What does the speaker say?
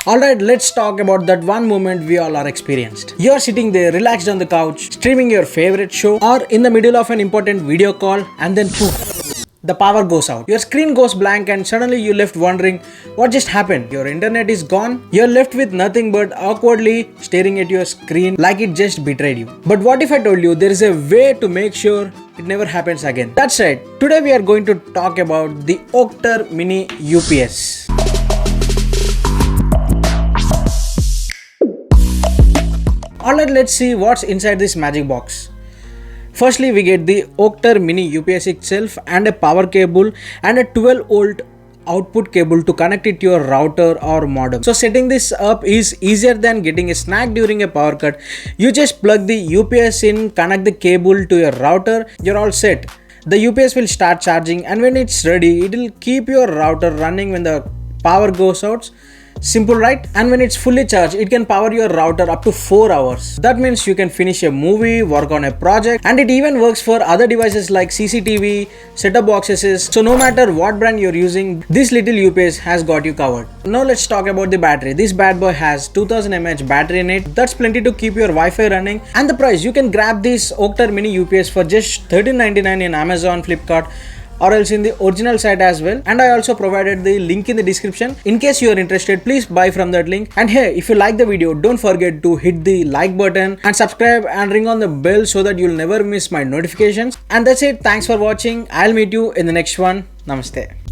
Alright, let's talk about that one moment we all are experienced. You're sitting there relaxed on the couch, streaming your favorite show, or in the middle of an important video call, and then poof, the power goes out. Your screen goes blank and suddenly you left wondering what just happened. Your internet is gone. You're left with nothing but awkwardly staring at your screen like it just betrayed you. But what if I told you there is a way to make sure it never happens again? That's right. Today we are going to talk about the Oakter Mini UPS. Alright, let's see what's inside this magic box. Firstly, we get the Oakter Mini UPS itself and a power cable and a 12-volt output cable to connect it to your router or modem. So setting this up is easier than getting a snack during a power cut. You just plug the UPS in, connect the cable to your router, you're all set. The UPS will start charging, and when it's ready, it will keep your router running when the power goes out. Simple, right? And when it's fully charged, it can power your router up to 4 hours. That means you can finish a movie, work on a project, and it even works for other devices like CCTV, set-top boxes. So no matter what brand you're using, this little UPS has got you covered. Now let's talk about the battery. This bad boy has 2000 mAh battery in it. That's plenty to keep your Wi-Fi running. And the price, you can grab this Oakter Mini UPS for just $13.99 in Amazon, Flipkart, or else in the original site as well, and I also provided the link in the description. In case you are interested, please buy from that link. And hey, if you like the video, don't forget to hit the like button and subscribe and ring on the bell so that you'll never miss my notifications. And that's it. Thanks for watching. I'll meet you in the next one. Namaste.